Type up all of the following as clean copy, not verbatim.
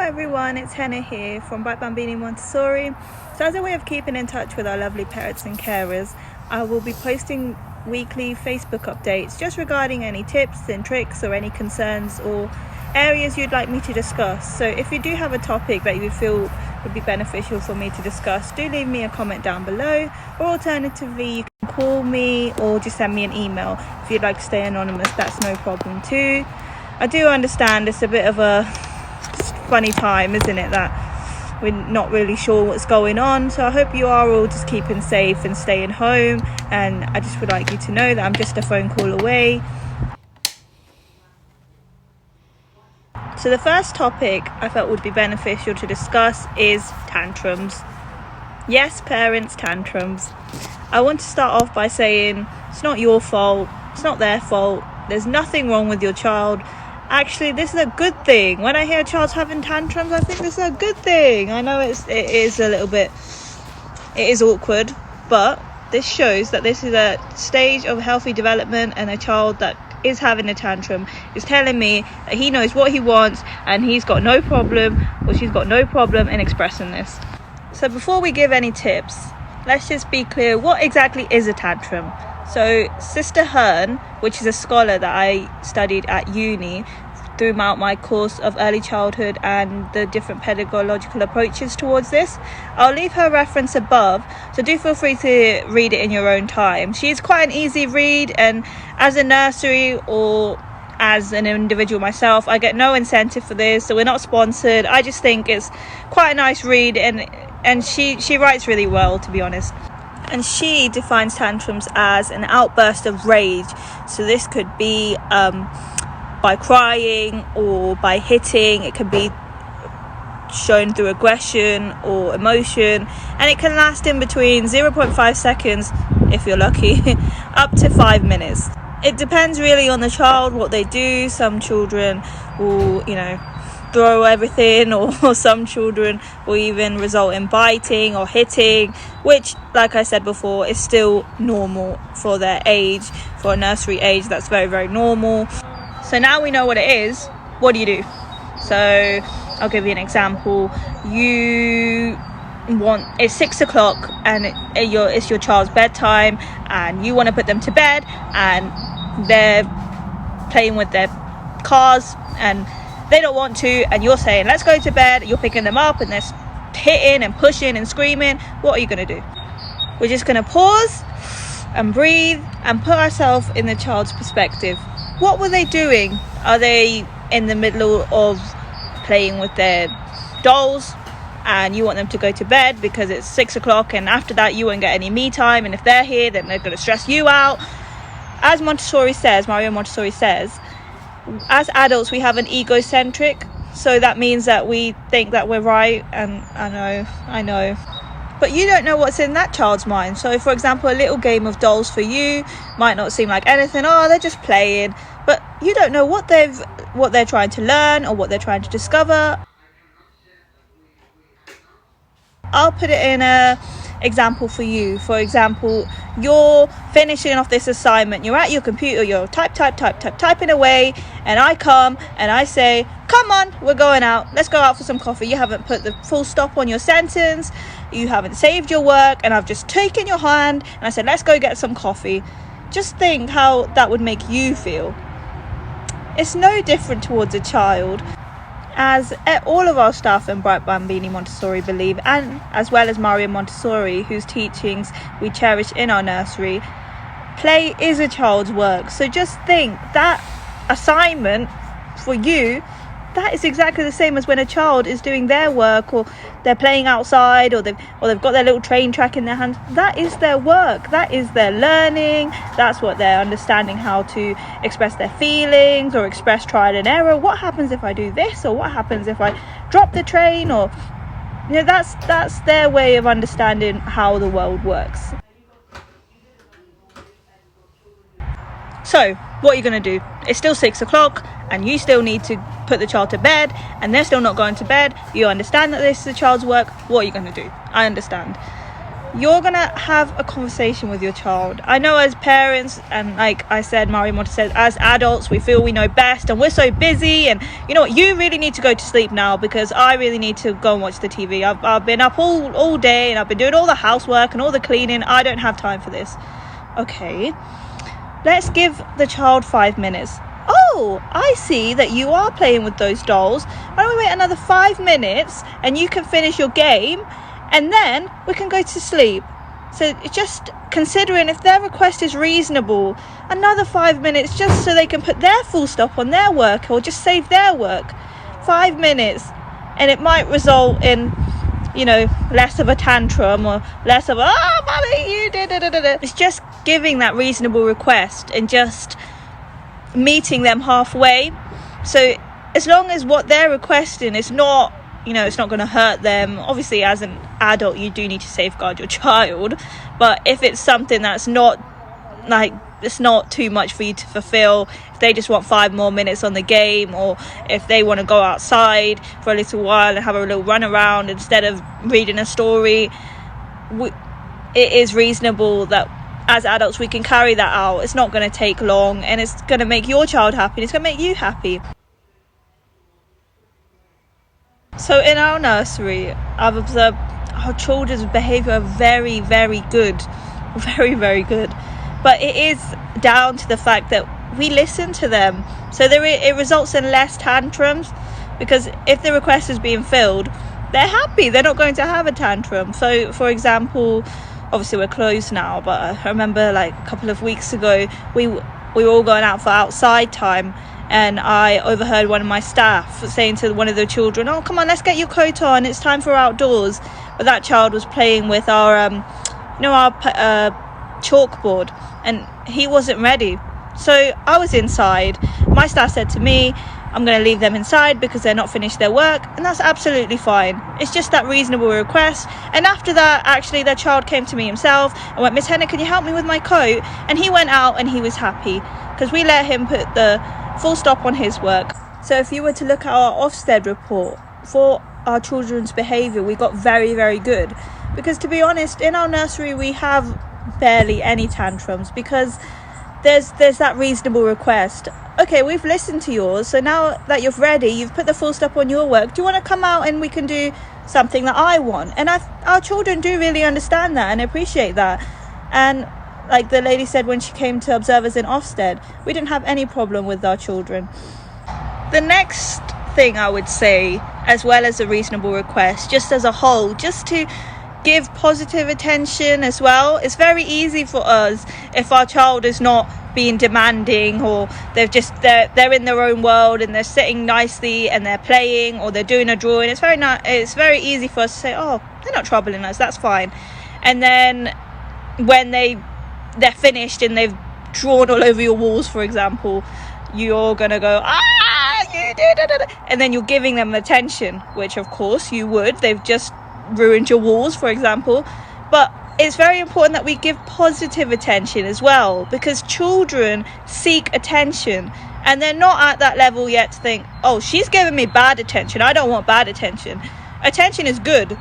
everyone, it's Henna here from Bambini Montessori. So as a way of keeping in touch with our lovely parents and carers, I will be posting weekly Facebook updates just regarding any tips and tricks or any concerns or areas you'd like me to discuss. So if you do have a topic that you feel would be beneficial for me to discuss, do leave me a comment down below, or alternatively you can call me or just send me an email. If you'd like to stay anonymous, that's no problem too. I do understand it's a bit of a funny time, isn't it, that we're not really sure what's going on, so I hope you are all just keeping safe and staying home, and I just would like you to know that I'm just a phone call away. So the first topic I felt would be beneficial to discuss is tantrums. Yes, parents, tantrums. I want to start off by saying it's not your fault, it's not their fault, there's nothing wrong with your child. Actually, this is a good thing. When I hear a child's having tantrums, I think this is a good thing. I know it is awkward, but this shows that this is a stage of healthy development, and a child that is having a tantrum is telling me that he knows what he wants and he's got no problem, or she's got no problem in expressing this. So before we give any tips, let's just be clear, what exactly is a tantrum? So Sister Hearn, which is a scholar that I studied at uni throughout my course of early childhood and the different pedagogical approaches towards this, I'll leave her reference above, so do feel free to read it in your own time. She is quite an easy read, and as a nursery or as an individual myself, I get no incentive for this, so we're not sponsored. I just think it's quite a nice read, and she writes really well, to be honest. And she defines tantrums as an outburst of rage. So this could be by crying or by hitting. It could be shown through aggression or emotion, and it can last in between 0.5 seconds, if you're lucky, up to 5 minutes. It depends really on the child, what they do. Some children will, throw everything, or some children will even result in biting or hitting, which, like I said before, is still normal for their age. For a nursery age, that's very, very normal. So now we know what it is. What do you do? So I'll give you an example. It's 6 o'clock and it's your child's bedtime, and you want to put them to bed, and they're playing with their cars and they don't want to, and you're saying let's go to bed. You're picking them up and they're hitting and pushing and screaming. What are you going to do? We're just going to pause and breathe and put ourselves in the child's perspective. What were they doing? Are they in the middle of playing with their dolls and you want them to go to bed because it's 6 o'clock, and after that you won't get any me time, and if they're here then they're going to stress you out? As Mario Montessori says, as adults we have an egocentric, so that means that we think that we're right, and I know, but you don't know what's in that child's mind. So for example, a little game of dolls for you might not seem like anything. They're just playing, but you don't know what they're trying to learn or what they're trying to discover. I'll put it in a example for you. For example, you're finishing off this assignment, you're at your computer, you're typing away, and I come and I say, come on, we're going out, let's go out for some coffee. You haven't put the full stop on your sentence, you haven't saved your work, and I've just taken your hand and I said, let's go get some coffee. Just think how that would make you feel. It's no different towards a child. As all of our staff in Bright Bambini Montessori believe, and as well as Mario Montessori, whose teachings we cherish in our nursery, play is a child's work. So just think that assignment for you, that is exactly the same as when a child is doing their work, or they're playing outside, or they've got their little train track in their hands. That is their work, that is their learning, that's what they're understanding, how to express their feelings or express trial and error. What happens if I do this, or what happens if I drop the train, or that's their way of understanding how the world works. So what are you going to do? It's still 6 o'clock and you still need to put the child to bed, and they're still not going to bed. You understand that this is the child's work. What are you going to do? I understand. you're gonna have a conversation with your child. I know as parents, and like I said, Mario Monti said, as adults we feel we know best and we're so busy, and you know what, you really need to go to sleep now because I really need to go and watch the TV. I've been up all day and I've been doing all the housework and all the cleaning. I don't have time for this. Okay, let's give the child 5 minutes. Oh, I see that you are playing with those dolls. Why don't we wait another 5 minutes and you can finish your game and then we can go to sleep. So just considering if their request is reasonable, another 5 minutes just so they can put their full stop on their work or just save their work. 5 minutes, and it might result in, you know, less of a tantrum or less of oh mommy you did. It's just giving that reasonable request and just meeting them halfway. So as long as what they're requesting is not, you know, it's not going to hurt them. Obviously as an adult you do need to safeguard your child, but if it's something that's not, like, it's not too much for you to fulfill, if they just want 5 more minutes on the game, or if they want to go outside for a little while and have a little run around instead of reading a story, it is reasonable that as adults we can carry that out. It's not going to take long and it's going to make your child happy and it's going to make you happy. So in our nursery, I've observed our children's behaviour are very, very good. Very, very good. But it is down to the fact that we listen to them. So it results in less tantrums, because if the request is being filled, they're happy. They're not going to have a tantrum. So, for example, obviously we're closed now, but I remember like a couple of weeks ago, we were all going out for outside time, and I overheard one of my staff saying to one of the children, oh, come on, let's get your coat on, it's time for outdoors. But that child was playing with our, our chalkboard, and he wasn't ready. So I was inside. My staff said to me, I'm going to leave them inside because they're not finished their work, and that's absolutely fine. It's just that reasonable request. And after that, actually, their child came to me himself and went, Miss Henna, can you help me with my coat? And he went out and he was happy because we let him put the full stop on his work. So if you were to look at our Ofsted report for our children's behaviour, we got very, very good. Because to be honest, in our nursery we have barely any tantrums because there's that reasonable request. Okay, we've listened to yours, so now that you're ready, you've put the full stop on your work, do you want to come out and we can do something that I want? And our children do really understand that and appreciate that. And like the lady said when she came to observe us in Ofsted, we didn't have any problem with our children. The next thing I would say, as well as a reasonable request, just as a whole, just to give positive attention as well. It's very easy for us if our child is not being demanding, or they're in their own world and they're sitting nicely and they're playing or they're doing a drawing. It's very easy for us to say, oh, they're not troubling us, that's fine. And then when they're finished and they've drawn all over your walls, for example, you're gonna go, you did it, and then you're giving them attention, which of course you would. They've just ruined your walls, for example. But it's very important that we give positive attention as well, because children seek attention and they're not at that level yet to think, oh, she's giving me bad attention, I don't want bad attention. Attention is good.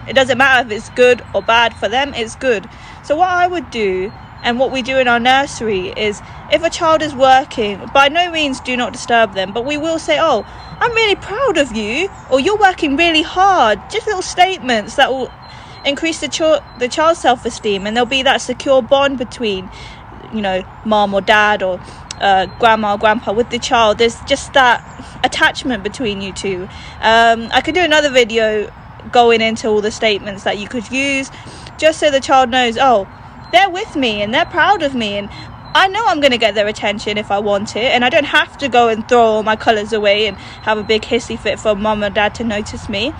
It doesn't matter if it's good or bad. For them, it's good. So what I would do, and what we do in our nursery, is if a child is working, by no means do not disturb them, but we will say, oh, I'm really proud of you, or you're working really hard. Just little statements that will increase the child's self-esteem, and there'll be that secure bond between, mom or dad or grandma or grandpa with the child. There's just that attachment between you two. I could do another video going into all the statements that you could use, just so the child knows, oh, they're with me and they're proud of me, and I know I'm going to get their attention if I want it, and I don't have to go and throw all my colours away and have a big hissy fit for mum or dad to notice me.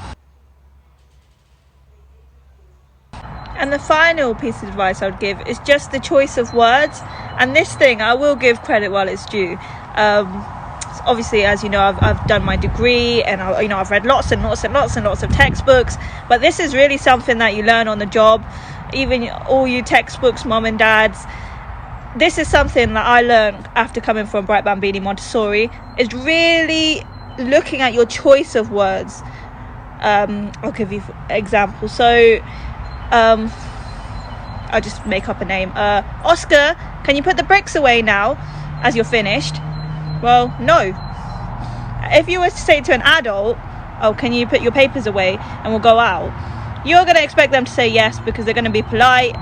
And the final piece of advice I would give is just the choice of words. And this thing, I will give credit while it's due. Obviously, as you know, I've done my degree, and I've read lots and lots and lots and lots of textbooks, but this is really something that you learn on the job. Even all you textbooks, mum and dads, this is something that I learned after coming from Bright Bambini Montessori, is really looking at your choice of words. I'll give you examples. So I'll just make up a name, Oscar, can you put the bricks away now as you're finished? Well, no. If you were to say to an adult, oh, can you put your papers away and we'll go out, you're going to expect them to say yes, because they're going to be polite.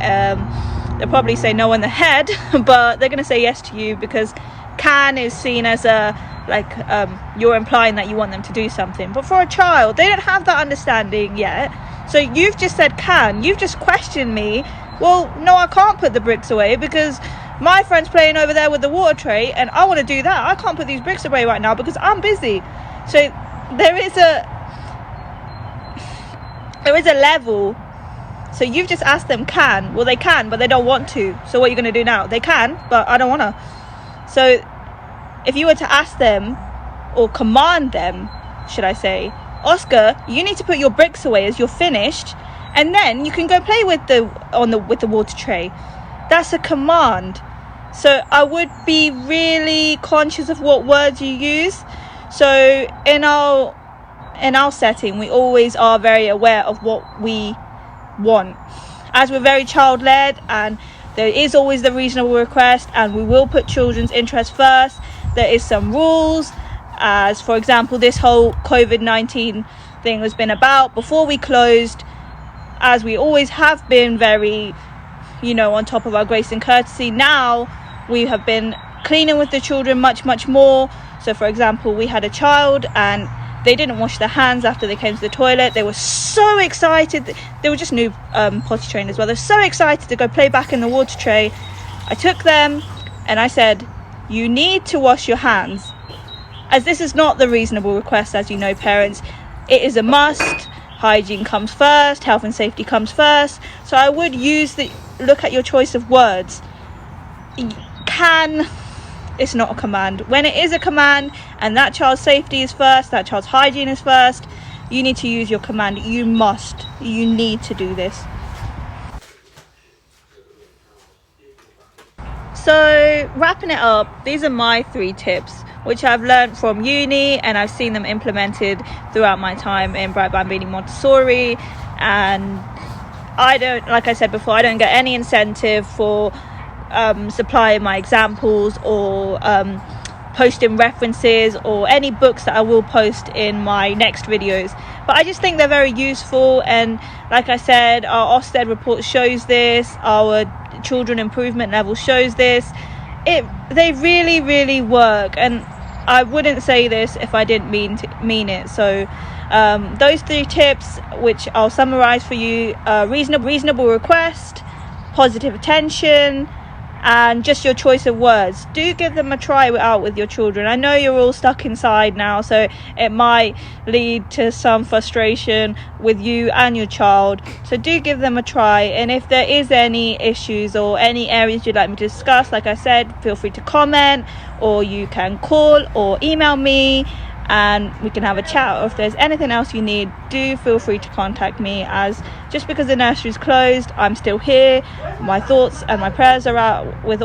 They'll probably say no on the head, but they're going to say yes to you, because can is seen as you're implying that you want them to do something. But for a child, they don't have that understanding yet. So you've just said can. You've just questioned me. Well, no, I can't put the bricks away because my friend's playing over there with the water tray and I want to do that. I can't put these bricks away right now because I'm busy. So there is a level. So you've just asked them can. Well, they can, but they don't want to. So what are you going to do now? They can, but I don't want to. So if you were to ask them, or command them, should I say, Oscar, you need to put your bricks away as you're finished, and then you can go play with the water tray. That's a command. So I would be really conscious of what words you use. So in our setting, we always are very aware of what we want, as we're very child-led, and there is always the reasonable request, and we will put children's interests first. There is some rules, as for example this whole COVID-19 thing has been about. Before we closed, as we always have been very on top of our grace and courtesy, now we have been cleaning with the children much more. So for example, we had a child and they didn't wash their hands after they came to the toilet. They were so excited. They were just new potty trained as well. They're so excited to go play back in the water tray. I took them and I said, you need to wash your hands. As this is not the reasonable request, as you know, parents, it is a must. Hygiene comes first, health and safety comes first. So I would look at your choice of words. Can, it's not a command. When it is a command and that child's safety is first, that child's hygiene is first, you need to use your command. You need to do this. So wrapping it up, these are my 3 tips which I've learned from uni, and I've seen them implemented throughout my time in Bright Bambini Montessori. And like I said before, I don't get any incentive for supplying my examples or posting references or any books that I will post in my next videos, but I just think they're very useful. And like I said, our Ofsted report shows this, our children improvement level shows this. They really work, and I wouldn't say this if I didn't mean it. So those 3 tips, which I'll summarize for you: reasonable request, positive attention, and just your choice of words. Do give them a try out with your children. I know you're all stuck inside now, so it might lead to some frustration with you and your child. So do give them a try, and if there is any issues or any areas you'd like me to discuss, like I said, feel free to comment, or you can call or email me and we can have a chat. Or if there's anything else you need, do feel free to contact me, as just because the nursery's closed, I'm still here. My thoughts and my prayers are out with all